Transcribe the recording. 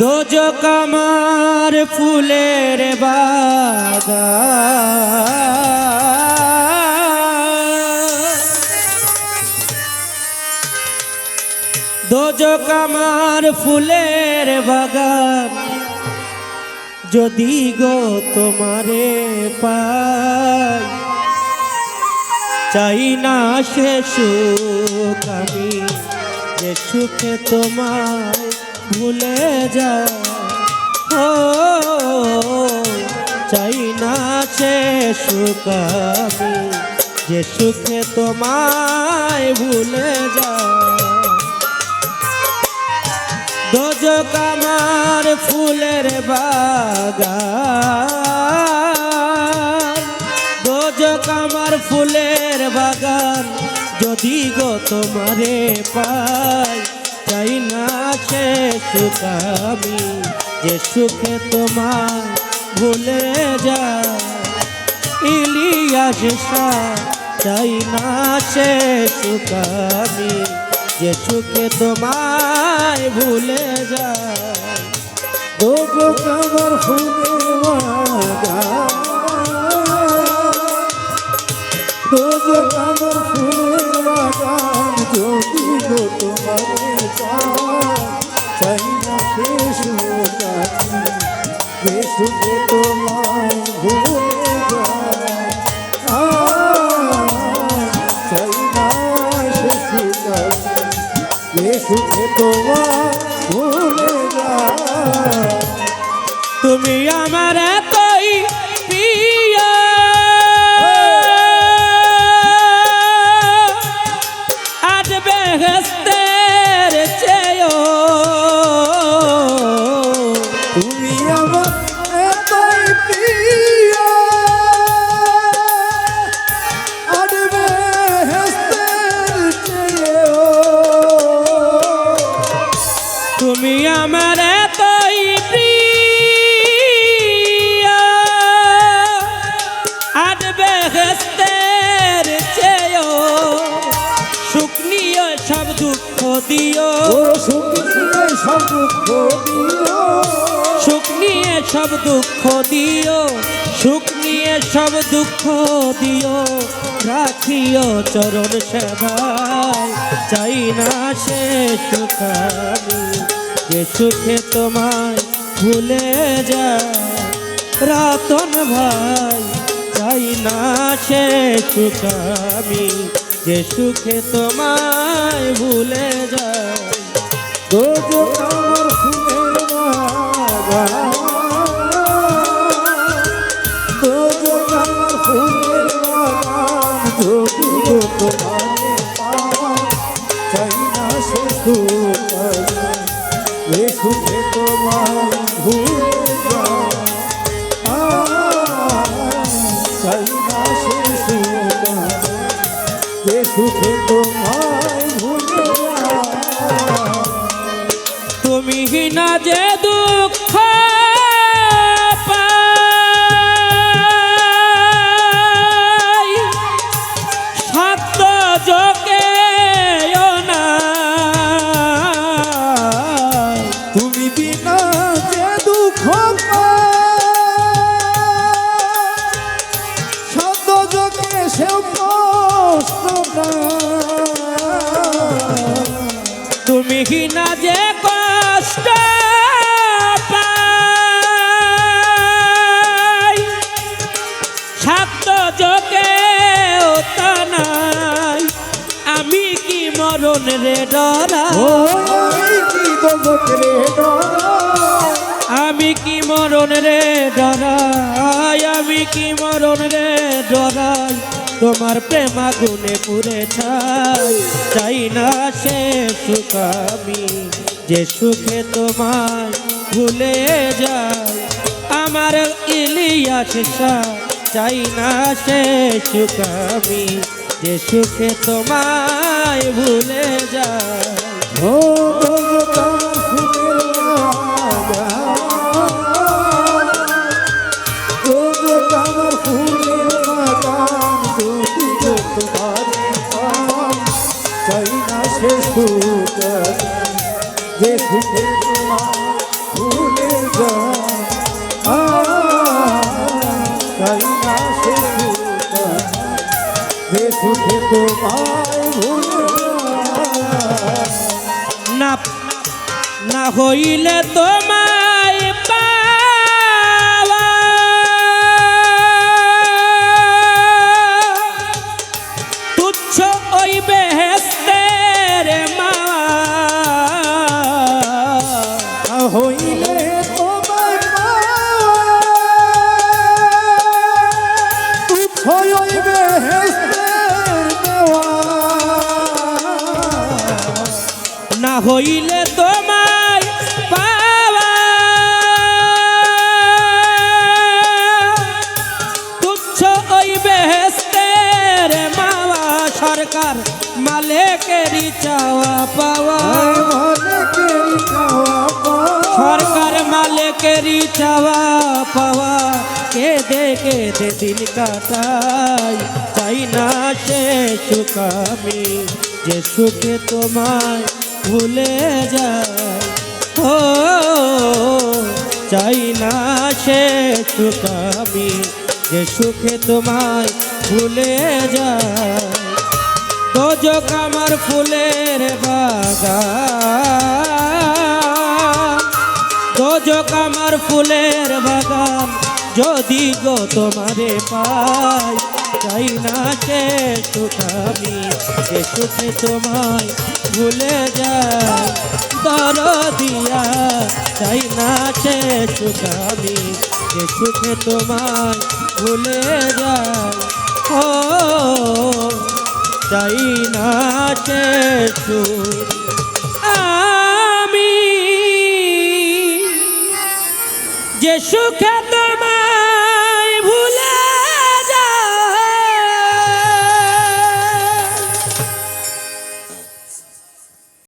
দোজক আমার ফুলের বাগান, দোজক আমার ফুলের বাগান, যদি গো তোমারে পাই, চাই না সে সুখ আমি, যে সুখে তোমায় ভুলে যায়। ও চাই না সে সুখ আমি, যে সুখে তোমায় ভুলে যায়। দোজক আমার ফুলের বাগান, দোজক আমার ফুলের বাগান, যদি গো তোমারে পাই, চাই না সে সুখ আমি, যে সুখে তোমায় ভুলে যায়। ইলিয়াস শাহ, চাই না সে সুখ আমি, যে সুখে তোমায় ভুলে যায়। দোজক আমার ফুলের বাগান, দোজক আমার ফুলের বাগান, যদি গো তোমারে পাই, চাই না সে সুখ আমি, যে সুখে তোমায় ভুলে যায়। চাই না সে সুখ আমি, যে সুখে তোমায় ভুলে যায়। তুমি আমার এতই প্রিয়, আজ বেহেশতের চেয়েও, তুমি আমার এতই প্রিয়, আজ বেহেশতের চেয়েও, তুমি আমার এতই প্রিয়, আজ বেহেশতের চেয়েও, সুখ নিয়ে সব দুঃখ দিও, ও সুখ নিয়ে সব দুঃখ দিও, সুখ নিয়ে সব দুঃখ দিও, সুখ নিয়ে সব দুঃখ দিও, রাখিও চরণ সেবায়। চাই না সে সুখ আমি, যে সুখে তোমায় ভুলে যায়। রতন ভাই, চাই না সে সুখ আমি, যে সুখে তোমায় ভুলে যায়। দোজক আমার ফুলের বাগান, দোজক আমার ফুলের বাগান, যদি গো তোমারে পাই, চাই না সে সুখ আমি, যে সুখে তোমায় ভুলে যায়। চাই না সে সুখ আমি, যে সুখে তোমায় ভুলে যায়। তুমি না যে দুঃখ পাই, সত্য যোগে না, তুমি বিনা যে দুঃখ পাই, শব্দ যোগে সেও কষ্ট নাই। তুমি না যে কষ্ট পাই, সত্য যোগে তা নাই। আমি কি মরণ রে ডরাই, ওই কি দোজক রে ডরাই, আমি কি মরণ রে ডরাই, আমি কি মরণ রে ডরাই, তোমার প্রেম আগুনে পুড়ে ছাই। চাই না সে সুখ আমি, যে সুখে তোমায় ভুলে যায়। আমার ইলিয়াস শাহ, চাই না সে সুখ আমি, যে সুখে তোমায় ভুলে যায়। ও দোজক আমার ফুলের বাগান, দোজক আমার ফুলের বাগান, যদি গো তোমারে পাই, চাই না সে সুখ আমি, যে সুখে তোমায় হইলে তোমায় পাওয়া তুচ্ছ ওই বেহেস্তের মাওয়া হইলে তোমার হইবে হেস্তের দেওয়া না হইলে তোমায় পাওয়া তুচ্ছ ওই বেহেস্তের মাওয়া সরকার মালিকেরই চাওয়া পাওয়া মালিকেরই চাওয়া পাওয়া সরকার মালিকেরই চাওয়া পাওয়া কেঁদে কেঁদে দিন কাটাই চাই না সে সুখ আমি যে সুখে তোমায় ভুলে যায় ও চাই না সে সুখ আমি যে সুখে তোমায় ভুলে যায় দোজক আমার ফুলের বাগান দোজক আমার ফুলের বাগান যদি গো তোমারে পাই চাই না সে সুখ আমি যে সুখে তোমায় ভুলে যায় দরদিয়া চাই না সে সুখ আমি যে সুখে তোমায় ভুলে যায় ও চাই না সে সুখ আমি যে সুখে